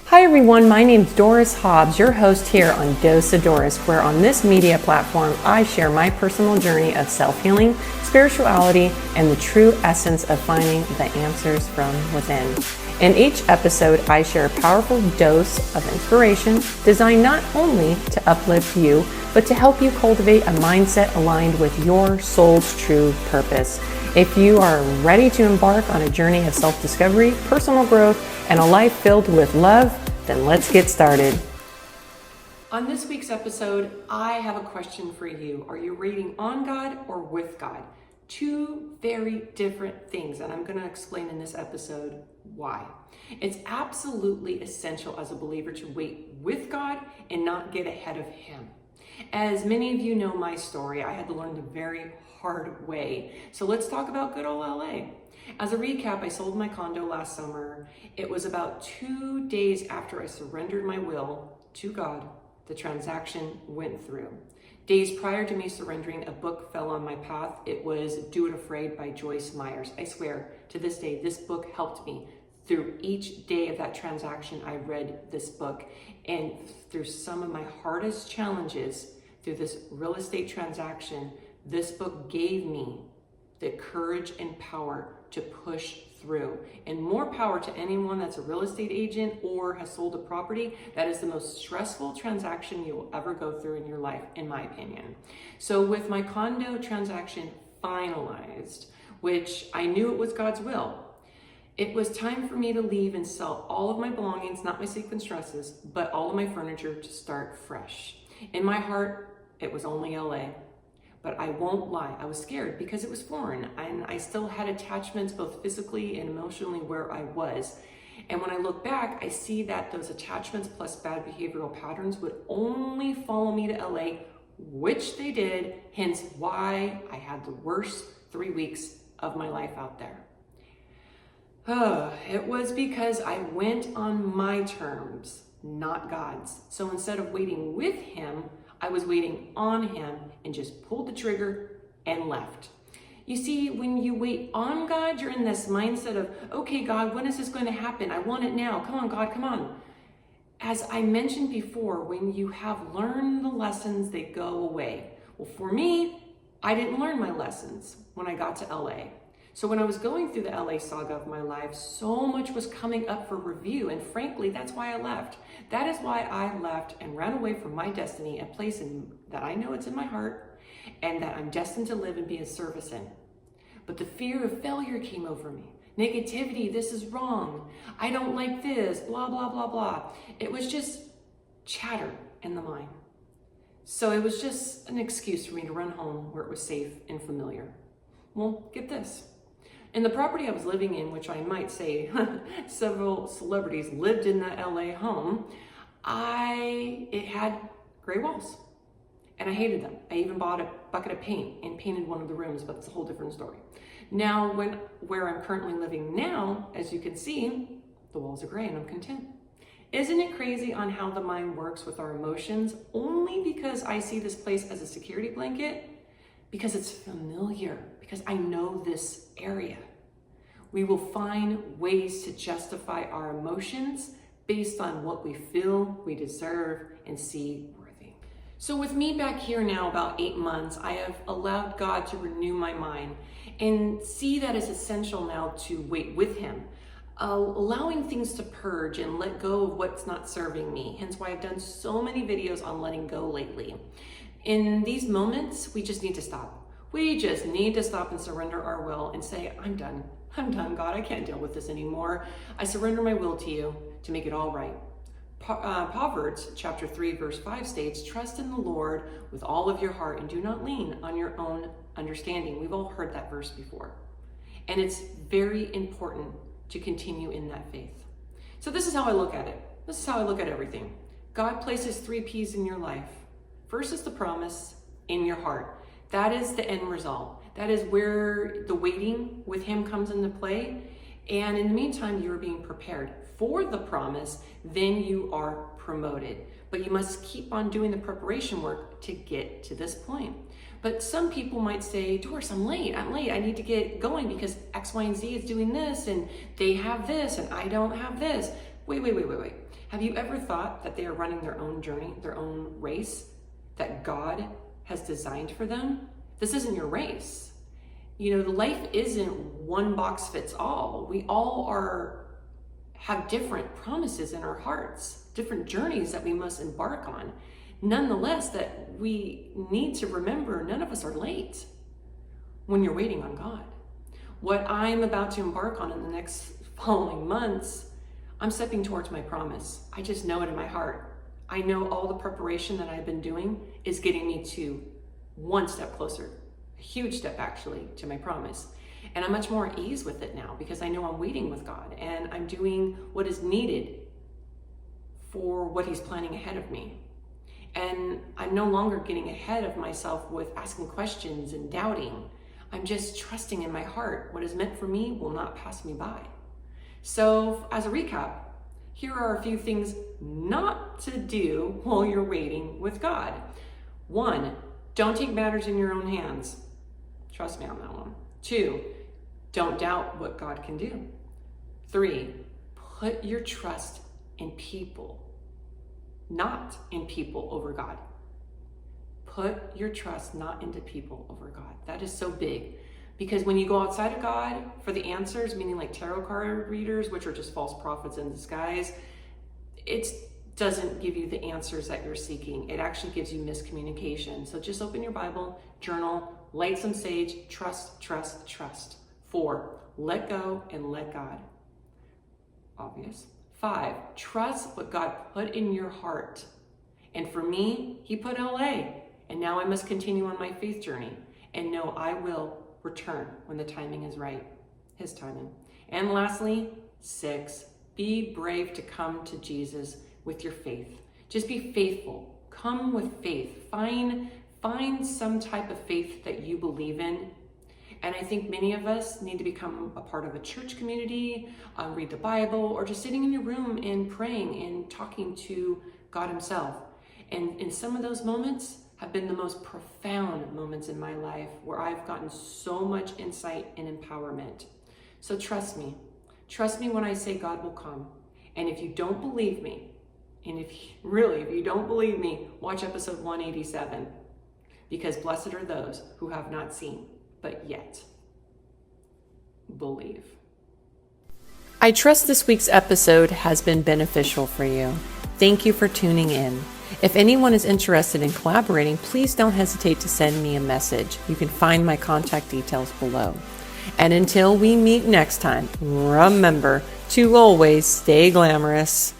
Hi everyone, my name's Doris Hobbs, your host here on Dose of Doris, where on this media platform I share my personal journey of self-healing, spirituality, and the true essence of finding the answers from within. In each episode, I share a powerful dose of inspiration designed not only to uplift you, but to help you cultivate a mindset aligned with your soul's true purpose. If you are ready to embark on a journey of self-discovery, personal growth, and a life filled with love, then let's get started. On this week's episode, I have a question for you. Are you reading on God or with God? Two very different things, and I'm going to explain in this episode why. It's absolutely essential as a believer to wait with God and not get ahead of Him. As many of you know my story, I had to learn the very hard way. So let's talk about good old LA. As a recap, I sold my condo last summer. It was about 2 days after I surrendered my will to God, the transaction went through. Days prior to me surrendering, a book fell on my path. It was Do It Afraid by Joyce Myers. I swear, to this day, this book helped me. Through each day of that transaction, I read this book. And through some of my hardest challenges, through this real estate transaction, this book gave me the courage and power to push through. And more power to anyone that's a real estate agent or has sold a property. That is the most stressful transaction you will ever go through in your life, in my opinion. So with my condo transaction finalized, which I knew it was God's will, it was time for me to leave and sell all of my belongings, not my sequence dresses, but all of my furniture to start fresh. In my heart, it was only LA. But I won't lie, I was scared because it was foreign and I still had attachments both physically and emotionally where I was. And when I look back, I see that those attachments plus bad behavioral patterns would only follow me to LA, which they did, hence why I had the worst 3 weeks of my life out there. It was because I went on my terms, not God's. So instead of waiting with Him, I was waiting on Him and just pulled the trigger and left. You see, when you wait on God, you're in this mindset of, okay, God, when is this going to happen? I want it now. Come on, God, come on. As I mentioned before, when you have learned the lessons, they go away. Well, for me, I didn't learn my lessons when I got to LA. So when I was going through the LA saga of my life, so much was coming up for review. And frankly, that's why I left. That is why I left and ran away from my destiny, a place that I know it's in my heart and that I'm destined to live and be a service in. But the fear of failure came over me. Negativity, this is wrong. I don't like this, blah, blah, blah, blah. It was just chatter in the mind. So it was just an excuse for me to run home where it was safe and familiar. Well, get this. In the property I was living in, which I might say several celebrities lived in that LA home, it had gray walls and I hated them. I even bought a bucket of paint and painted one of the rooms, but it's a whole different story. Now, where I'm currently living now, as you can see, the walls are gray and I'm content. Isn't it crazy on how the mind works with our emotions? Only because I see this place as a security blanket, because it's familiar, because I know this area. We will find ways to justify our emotions based on what we feel we deserve and see worthy. So with me back here now about 8 months, I have allowed God to renew my mind and see that it's essential now to wait with Him, allowing things to purge and let go of what's not serving me. Hence why I've done so many videos on letting go lately. In these moments, we just need to stop. We just need to stop and surrender our will and say, I'm done. I'm done, God. I can't deal with this anymore. I surrender my will to you to make it all right. Proverbs chapter 3, verse 5 states, trust in the Lord with all of your heart and do not lean on your own understanding. We've all heard that verse before. And it's very important to continue in that faith. So this is how I look at it. This is how I look at everything. God places 3 P's in your life. First is the promise in your heart. That is the end result. That is where the waiting with Him comes into play. And in the meantime, you're being prepared for the promise, then you are promoted. But you must keep on doing the preparation work to get to this point. But some people might say, Doris, I'm late. I need to get going because X, Y, and Z is doing this and they have this and I don't have this. wait. Have you ever thought that they are running their own journey, their own race that God has designed for them? This isn't your race. You know, the life isn't one box fits all. We all have different promises in our hearts, different journeys that we must embark on. Nonetheless, that we need to remember, none of us are late when you're waiting on God. What I'm about to embark on in the next following months, I'm stepping towards my promise. I just know it in my heart. I know all the preparation that I've been doing is getting me to one step closer, a huge step actually, to my promise. And I'm much more at ease with it now because I know I'm waiting with God and I'm doing what is needed for what He's planning ahead of me. And I'm no longer getting ahead of myself with asking questions and doubting. I'm just trusting in my heart. What is meant for me will not pass me by. So as a recap, here are a few things not to do while you're waiting with God. 1, don't take matters in your own hands. Trust me on that one. 2, don't doubt what God can do. 3, put your trust in people, not in people over God. Put your trust not into people over God. That is so big. Because when you go outside of God for the answers, meaning like tarot card readers, which are just false prophets in disguise, it doesn't give you the answers that you're seeking. It actually gives you miscommunication. So just open your Bible, journal, light some sage, trust, trust, trust. 4, let go and let God. Obvious. 5, trust what God put in your heart. And for me, He put LA. And now I must continue on my faith journey and know I will return when the timing is right, His timing. And lastly, 6, be brave to come to Jesus with your faith. Just be faithful. Come with faith. Find some type of faith that you believe in. And I think many of us need to become a part of a church community, read the Bible, or just sitting in your room and praying and talking to God Himself. And in some of those moments have been the most profound moments in my life where I've gotten so much insight and empowerment. So trust me. Trust me when I say God will come. And if you don't believe me, and if you don't believe me, watch episode 187. Because blessed are those who have not seen, but yet believe. I trust this week's episode has been beneficial for you. Thank you for tuning in. If anyone is interested in collaborating, please don't hesitate to send me a message. You can find my contact details below. And until we meet next time, remember to always stay glamorous.